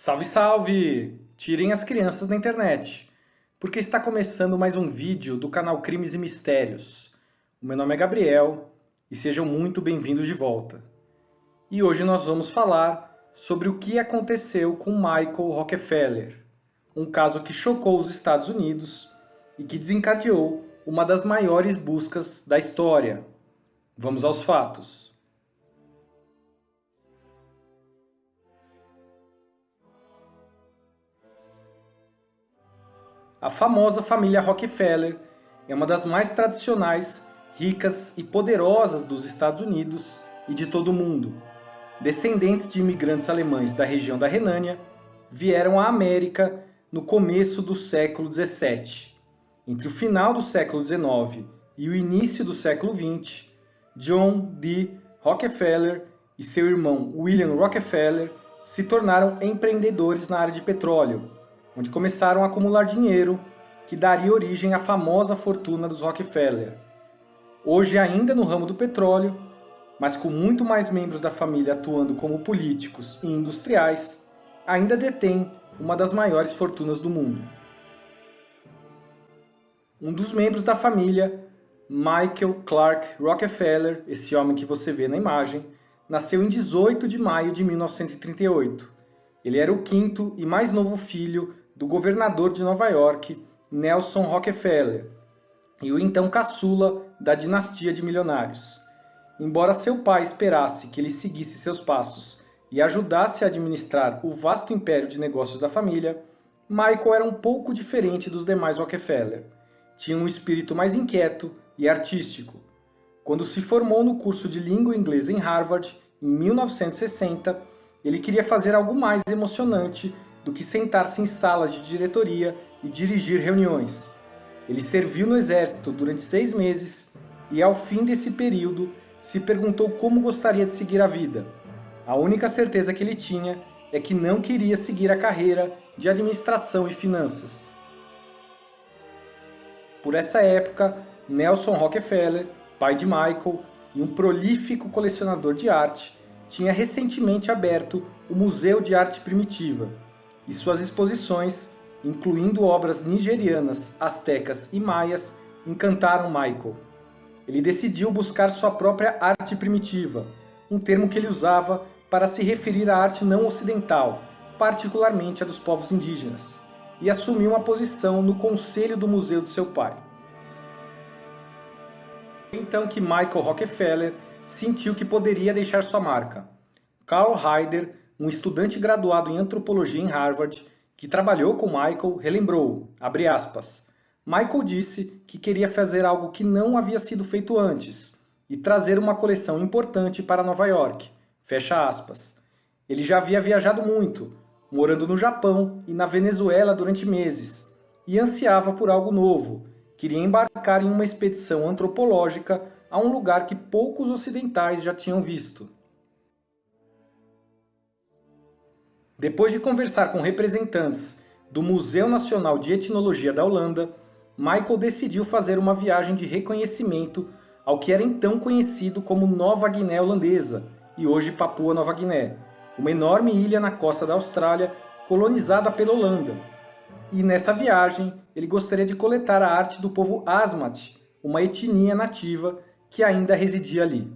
Salve, salve! Tirem as crianças da internet, porque está começando mais um vídeo do canal Crimes e Mistérios. O meu nome é Gabriel e sejam muito bem-vindos de volta. E hoje nós vamos falar sobre o que aconteceu com Michael Rockefeller, um caso que chocou os Estados Unidos e que desencadeou uma das maiores buscas da história. Vamos aos fatos. A famosa família Rockefeller é uma das mais tradicionais, ricas e poderosas dos Estados Unidos e de todo o mundo. Descendentes de imigrantes alemães da região da Renânia, vieram à América no começo do século XVII. Entre o final do século XIX e o início do século XX, John D. Rockefeller e seu irmão William Rockefeller se tornaram empreendedores na área de petróleo, onde começaram a acumular dinheiro que daria origem à famosa fortuna dos Rockefeller. Hoje ainda no ramo do petróleo, mas com muito mais membros da família atuando como políticos e industriais, ainda detém uma das maiores fortunas do mundo. Um dos membros da família, Michael Clark Rockefeller, esse homem que você vê na imagem, nasceu em 18 de maio de 1938. Ele era o quinto e mais novo filho do governador de Nova York, Nelson Rockefeller, e o então caçula da dinastia de milionários. Embora seu pai esperasse que ele seguisse seus passos e ajudasse a administrar o vasto império de negócios da família, Michael era um pouco diferente dos demais Rockefeller. Tinha um espírito mais inquieto e artístico. Quando se formou no curso de língua inglesa em Harvard, em 1960, ele queria fazer algo mais emocionante do que sentar-se em salas de diretoria e dirigir reuniões. Ele serviu no exército durante 6 meses e, ao fim desse período, se perguntou como gostaria de seguir a vida. A única certeza que ele tinha é que não queria seguir a carreira de administração e finanças. Por essa época, Nelson Rockefeller, pai de Michael e um prolífico colecionador de arte, tinha recentemente aberto o Museu de Arte Primitiva, e suas exposições, incluindo obras nigerianas, astecas e maias, encantaram Michael. Ele decidiu buscar sua própria arte primitiva, um termo que ele usava para se referir à arte não ocidental, particularmente a dos povos indígenas, e assumiu uma posição no conselho do museu de seu pai. Então que Michael Rockefeller sentiu que poderia deixar sua marca. Carl Hyder, um estudante graduado em antropologia em Harvard, que trabalhou com Michael, relembrou, abre aspas, Michael disse que queria fazer algo que não havia sido feito antes e trazer uma coleção importante para Nova York, fecha aspas. Ele já havia viajado muito, morando no Japão e na Venezuela durante meses, e ansiava por algo novo, queria embarcar em uma expedição antropológica a um lugar que poucos ocidentais já tinham visto. Depois de conversar com representantes do Museu Nacional de Etnologia da Holanda, Michael decidiu fazer uma viagem de reconhecimento ao que era então conhecido como Nova Guiné Holandesa, e hoje Papua Nova Guiné, uma enorme ilha na costa da Austrália colonizada pela Holanda. E nessa viagem, ele gostaria de coletar a arte do povo Asmat, uma etnia nativa que ainda residia ali.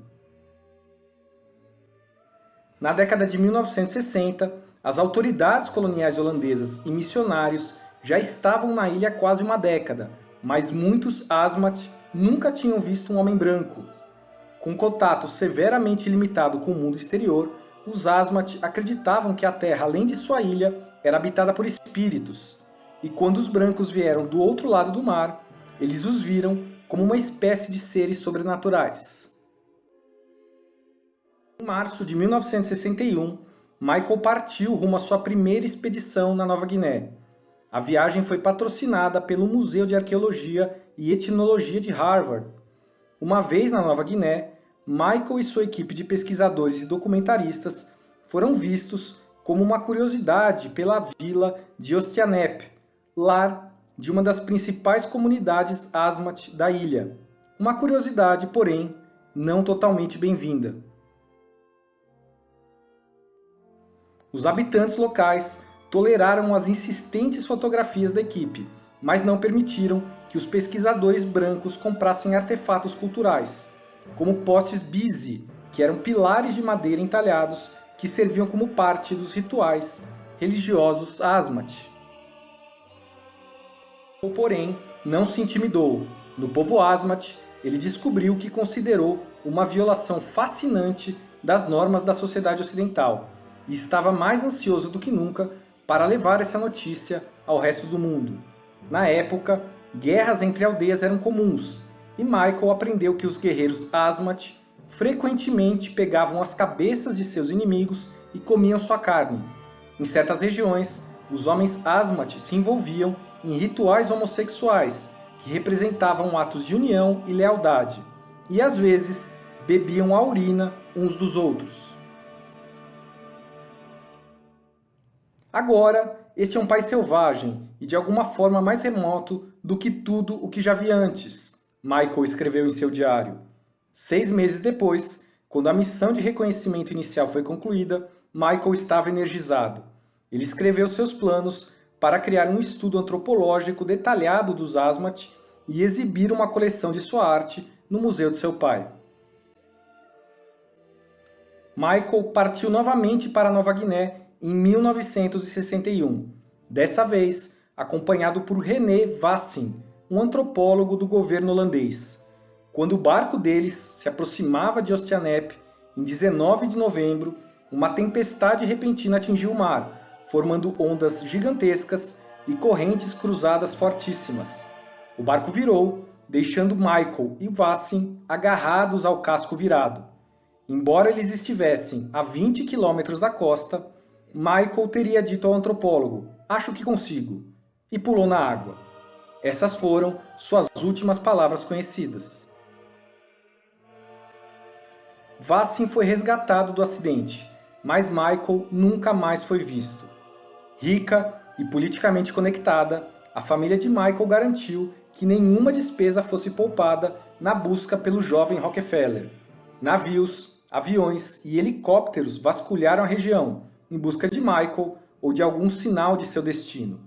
Na década de 1960, as autoridades coloniais holandesas e missionários já estavam na ilha há quase uma década, mas muitos Asmat nunca tinham visto um homem branco. Com contato severamente limitado com o mundo exterior, os Asmat acreditavam que a terra, além de sua ilha, era habitada por espíritos. E quando os brancos vieram do outro lado do mar, eles os viram como uma espécie de seres sobrenaturais. Em março de 1961, Michael partiu rumo à sua primeira expedição na Nova Guiné. A viagem foi patrocinada pelo Museu de Arqueologia e Etnologia de Harvard. Uma vez na Nova Guiné, Michael e sua equipe de pesquisadores e documentaristas foram vistos como uma curiosidade pela vila de Ostianep, lar de uma das principais comunidades Asmat da ilha. Uma curiosidade, porém, não totalmente bem-vinda. Os habitantes locais toleraram as insistentes fotografias da equipe, mas não permitiram que os pesquisadores brancos comprassem artefatos culturais, como postes bize, que eram pilares de madeira entalhados que serviam como parte dos rituais religiosos Asmat. Porém, não se intimidou. No povo Asmat, ele descobriu o que considerou uma violação fascinante das normas da sociedade ocidental e estava mais ansioso do que nunca para levar essa notícia ao resto do mundo. Na época, guerras entre aldeias eram comuns, e Michael aprendeu que os guerreiros Asmat frequentemente pegavam as cabeças de seus inimigos e comiam sua carne. Em certas regiões, os homens Asmat se envolviam em rituais homossexuais, que representavam atos de união e lealdade, e às vezes bebiam a urina uns dos outros. Agora, este é um pai selvagem e de alguma forma mais remoto do que tudo o que já vi antes, Michael escreveu em seu diário. 6 meses depois, quando a missão de reconhecimento inicial foi concluída, Michael estava energizado. Ele escreveu seus planos para criar um estudo antropológico detalhado dos Asmat e exibir uma coleção de sua arte no museu de seu pai. Michael partiu novamente para Nova Guiné em 1961, dessa vez acompanhado por René Vassin, um antropólogo do governo holandês. Quando o barco deles se aproximava de Oceanep, em 19 de novembro, uma tempestade repentina atingiu o mar, formando ondas gigantescas e correntes cruzadas fortíssimas. O barco virou, deixando Michael e Vassin agarrados ao casco virado. Embora eles estivessem a 20 quilômetros da costa, Michael teria dito ao antropólogo, "Acho que consigo", e pulou na água. Essas foram suas últimas palavras conhecidas. Vassin foi resgatado do acidente, mas Michael nunca mais foi visto. Rica e politicamente conectada, a família de Michael garantiu que nenhuma despesa fosse poupada na busca pelo jovem Rockefeller. Navios, aviões e helicópteros vasculharam a região em busca de Michael ou de algum sinal de seu destino.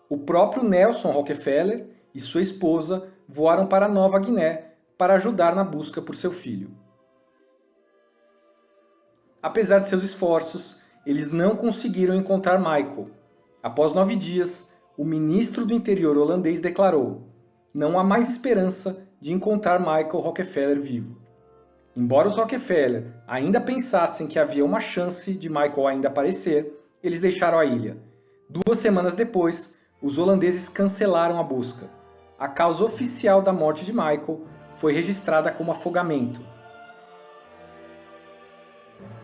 O próprio Nelson Rockefeller e sua esposa voaram para Nova Guiné para ajudar na busca por seu filho. Apesar de seus esforços, eles não conseguiram encontrar Michael. Após 9 dias, o ministro do interior holandês declarou: "Não há mais esperança de encontrar Michael Rockefeller vivo." Embora os Rockefeller ainda pensassem que havia uma chance de Michael ainda aparecer, eles deixaram a ilha. 2 semanas depois, os holandeses cancelaram a busca. A causa oficial da morte de Michael foi registrada como afogamento.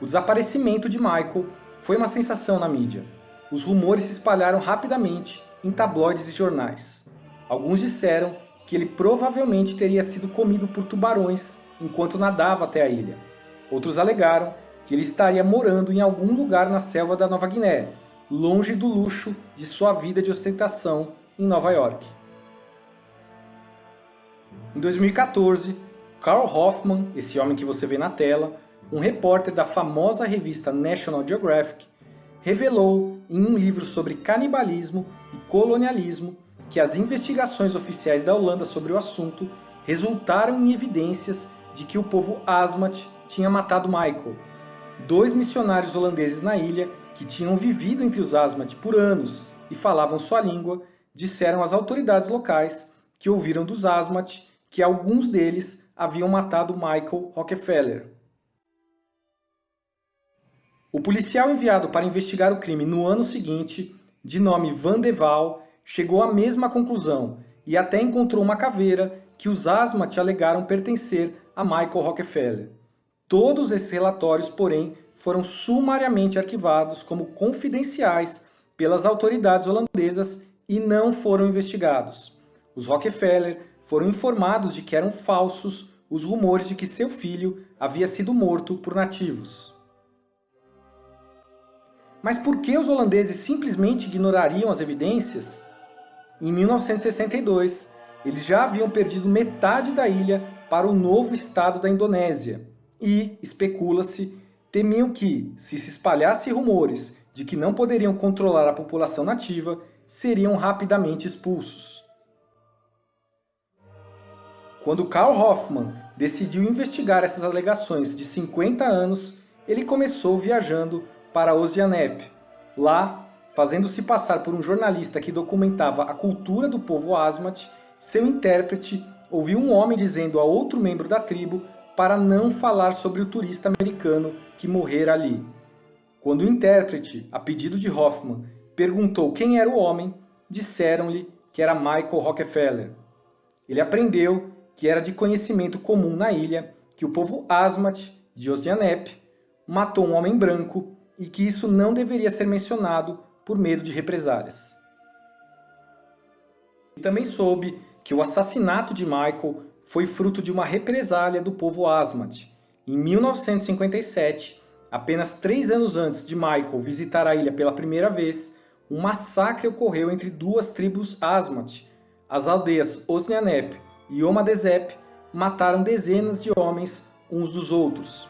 O desaparecimento de Michael foi uma sensação na mídia. Os rumores se espalharam rapidamente em tabloides e jornais. Alguns disseram que ele provavelmente teria sido comido por tubarões enquanto nadava até a ilha. Outros alegaram que ele estaria morando em algum lugar na selva da Nova Guiné, longe do luxo de sua vida de ostentação em Nova York. Em 2014, Carl Hoffman, esse homem que você vê na tela, um repórter da famosa revista National Geographic, revelou em um livro sobre canibalismo e colonialismo que as investigações oficiais da Holanda sobre o assunto resultaram em evidências de que o povo Asmat tinha matado Michael. 2 missionários holandeses na ilha, que tinham vivido entre os Asmat por anos e falavam sua língua, disseram às autoridades locais que ouviram dos Asmat que alguns deles haviam matado Michael Rockefeller. O policial enviado para investigar o crime no ano seguinte, de nome Van de Waal, chegou à mesma conclusão e até encontrou uma caveira que os Asmat alegaram pertencer a Michael Rockefeller. Todos esses relatórios, porém, foram sumariamente arquivados como confidenciais pelas autoridades holandesas e não foram investigados. Os Rockefeller foram informados de que eram falsos os rumores de que seu filho havia sido morto por nativos. Mas por que os holandeses simplesmente ignorariam as evidências? Em 1962, eles já haviam perdido metade da ilha para o novo estado da Indonésia e, especula-se, temiam que, se espalhasse rumores de de que não poderiam controlar a população nativa, seriam rapidamente expulsos. Quando Karl Hoffmann decidiu investigar essas alegações de 50 anos, ele começou viajando para Ozianep. Lá, fazendo-se passar por um jornalista que documentava a cultura do povo Asmat, seu intérprete ouviu um homem dizendo a outro membro da tribo para não falar sobre o turista americano que morrera ali. Quando o intérprete, a pedido de Hoffmann, perguntou quem era o homem, disseram-lhe que era Michael Rockefeller. Ele aprendeu que era de conhecimento comum na ilha que o povo Asmat, de Ozianep, matou um homem branco e que isso não deveria ser mencionado por medo de represálias. E também soube que o assassinato de Michael foi fruto de uma represália do povo Asmat. Em 1957, apenas 3 anos antes de Michael visitar a ilha pela primeira vez, um massacre ocorreu entre duas tribos Asmat. As aldeias Ozianep e Omadezep mataram dezenas de homens uns dos outros.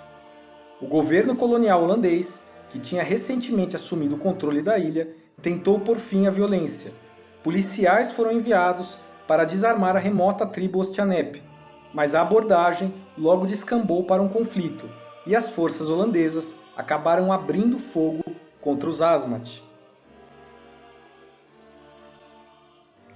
O governo colonial holandês, que tinha recentemente assumido o controle da ilha, tentou pôr fim à violência. Policiais foram enviados para desarmar a remota tribo Ozianep, mas a abordagem logo descambou para um conflito, e as forças holandesas acabaram abrindo fogo contra os Asmat.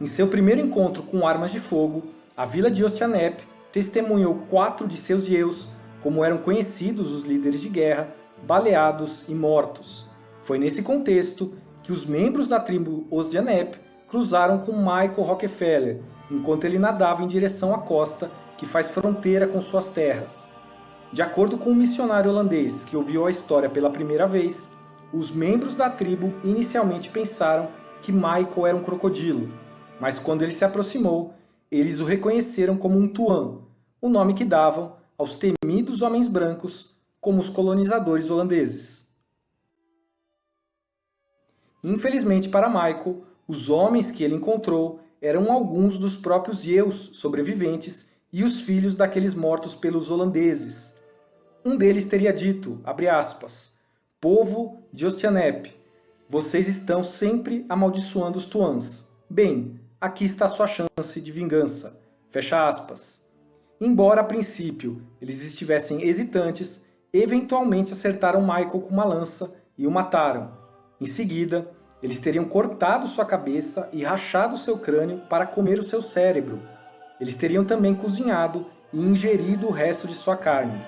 Em seu primeiro encontro com armas de fogo, a vila de Ozianep testemunhou 4 de seus ieus, como eram conhecidos os líderes de guerra, baleados e mortos. Foi nesse contexto que os membros da tribo Ozianep cruzaram com Michael Rockefeller, enquanto ele nadava em direção à costa que faz fronteira com suas terras. De acordo com um missionário holandês que ouviu a história pela primeira vez, os membros da tribo inicialmente pensaram que Michael era um crocodilo, mas quando ele se aproximou, eles o reconheceram como um Tuan, o nome que davam aos temidos homens brancos como os colonizadores holandeses. Infelizmente para Michael, os homens que ele encontrou eram alguns dos próprios ieus sobreviventes e os filhos daqueles mortos pelos holandeses. Um deles teria dito, abre aspas, "Povo de Ozianep, vocês estão sempre amaldiçoando os Tuans. Bem, aqui está a sua chance de vingança." Fecha aspas. Embora a princípio eles estivessem hesitantes, eventualmente acertaram Michael com uma lança e o mataram. Em seguida, eles teriam cortado sua cabeça e rachado seu crânio para comer o seu cérebro. Eles teriam também cozinhado e ingerido o resto de sua carne.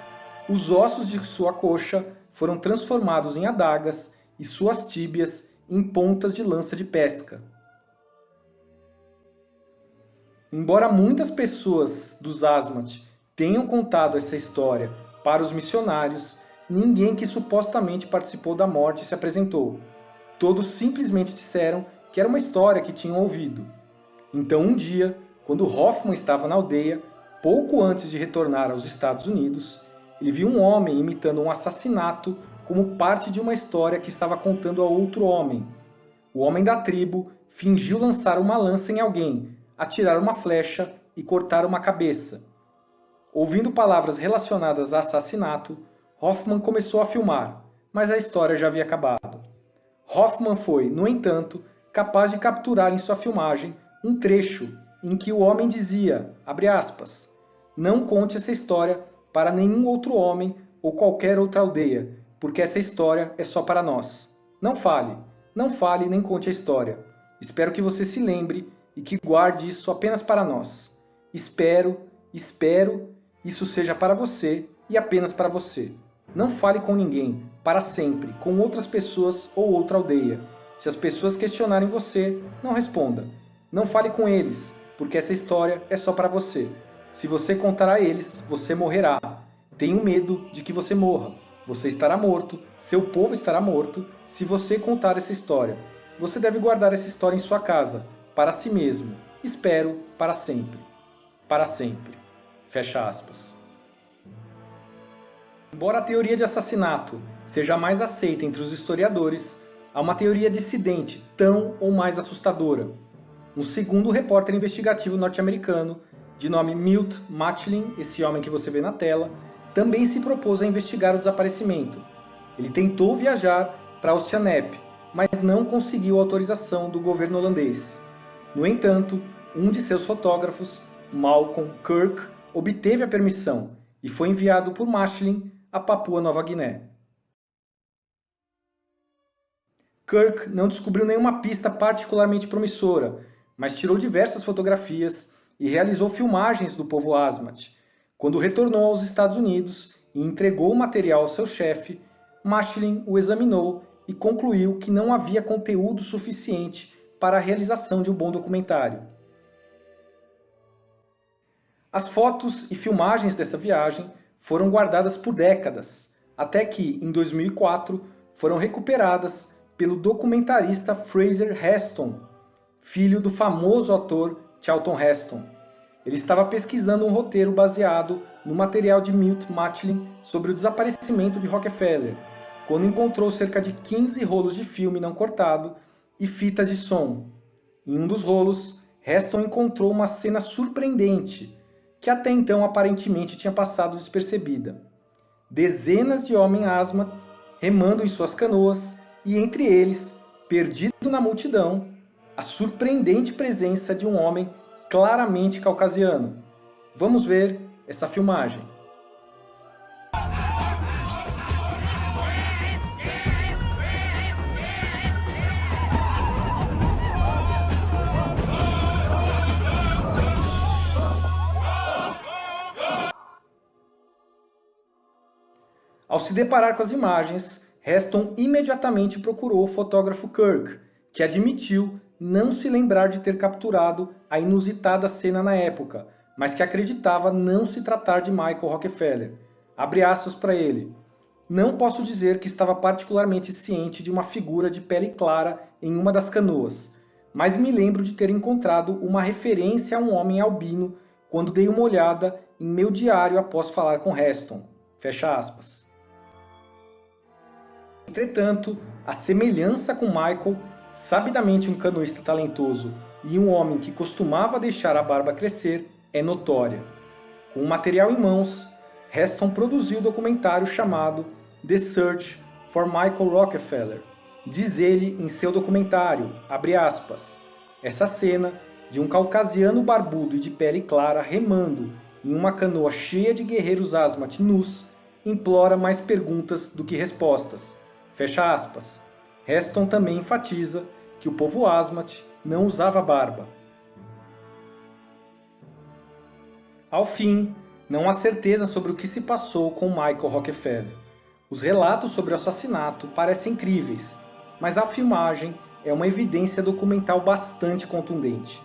Os ossos de sua coxa foram transformados em adagas e suas tíbias em pontas de lança de pesca. Embora muitas pessoas dos Asmat tenham contado essa história para os missionários, ninguém que supostamente participou da morte se apresentou. Todos simplesmente disseram que era uma história que tinham ouvido. Então um dia, quando Hoffmann estava na aldeia, pouco antes de retornar aos Estados Unidos, ele viu um homem imitando um assassinato como parte de uma história que estava contando a outro homem. O homem da tribo fingiu lançar uma lança em alguém, atirar uma flecha e cortar uma cabeça. Ouvindo palavras relacionadas a assassinato, Hoffmann começou a filmar, mas a história já havia acabado. Hoffmann foi, no entanto, capaz de capturar em sua filmagem um trecho em que o homem dizia, abre aspas, "Não conte essa história para nenhum outro homem ou qualquer outra aldeia, porque essa história é só para nós. Não fale nem conte a história. Espero que você se lembre e que guarde isso apenas para nós. Espero, isso seja para você e apenas para você. Não fale com ninguém, para sempre, com outras pessoas ou outra aldeia. Se as pessoas questionarem você, não responda. Não fale com eles, porque essa história é só para você. Se você contar a eles, você morrerá. Tenho medo de que você morra. Você estará morto, seu povo estará morto, se você contar essa história. Você deve guardar essa história em sua casa, para si mesmo. Espero, para sempre. Para sempre." Fecha aspas. Embora a teoria de assassinato seja mais aceita entre os historiadores, há uma teoria dissidente tão ou mais assustadora. Um segundo repórter investigativo norte-americano, de nome Milt Machlin, esse homem que você vê na tela, também se propôs a investigar o desaparecimento. Ele tentou viajar para Ozianep, mas não conseguiu autorização do governo holandês. No entanto, um de seus fotógrafos, Malcolm Kirk, obteve a permissão e foi enviado por Machlin a Papua Nova Guiné. Kirk não descobriu nenhuma pista particularmente promissora, mas tirou diversas fotografias e realizou filmagens do povo Asmat. Quando retornou aos Estados Unidos e entregou o material ao seu chefe, Machlin o examinou e concluiu que não havia conteúdo suficiente para a realização de um bom documentário. As fotos e filmagens dessa viagem foram guardadas por décadas, até que, em 2004, foram recuperadas pelo documentarista Fraser Heston, filho do famoso ator Charlton Heston. Ele estava pesquisando um roteiro baseado no material de Milt Machlin sobre o desaparecimento de Rockefeller, quando encontrou cerca de 15 rolos de filme não cortado e fitas de som. Em um dos rolos, Heston encontrou uma cena surpreendente, que até então aparentemente tinha passado despercebida. Dezenas de homens Asmat remando em suas canoas e entre eles, perdido na multidão, a surpreendente presença de um homem claramente caucasiano. Vamos ver essa filmagem. Ao se deparar com as imagens, Heston imediatamente procurou o fotógrafo Kirk, que admitiu não se lembrar de ter capturado a inusitada cena na época, mas que acreditava não se tratar de Michael Rockefeller. Abre aspas para ele. Não posso dizer que estava particularmente ciente de uma figura de pele clara em uma das canoas, mas me lembro de ter encontrado uma referência a um homem albino quando dei uma olhada em meu diário após falar com Heston. Fecha aspas. Entretanto, a semelhança com Michael, sabidamente um canoísta talentoso e um homem que costumava deixar a barba crescer, é notória. Com o material em mãos, Heston produziu o documentário chamado The Search for Michael Rockefeller. Diz ele em seu documentário, abre aspas, essa cena de um caucasiano barbudo e de pele clara remando em uma canoa cheia de guerreiros Asmat nus implora mais perguntas do que respostas. Fecha aspas. Heston também enfatiza que o povo Asmat não usava barba. Ao fim, não há certeza sobre o que se passou com Michael Rockefeller. Os relatos sobre o assassinato parecem críveis, mas a filmagem é uma evidência documental bastante contundente.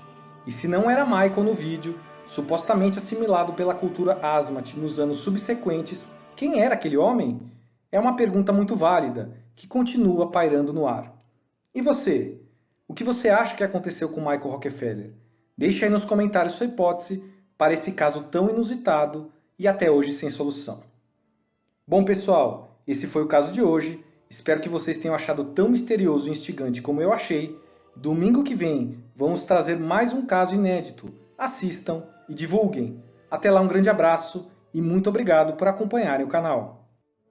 E se não era Michael no vídeo, supostamente assimilado pela cultura Asmat nos anos subsequentes, quem era aquele homem? É uma pergunta muito válida, que continua pairando no ar. E você? O que você acha que aconteceu com Michael Rockefeller? Deixe aí nos comentários sua hipótese para esse caso tão inusitado e até hoje sem solução. Bom pessoal, esse foi o caso de hoje. Espero que vocês tenham achado tão misterioso e instigante como eu achei. Domingo que vem vamos trazer mais um caso inédito. Assistam e divulguem. Até lá, um grande abraço e muito obrigado por acompanharem o canal.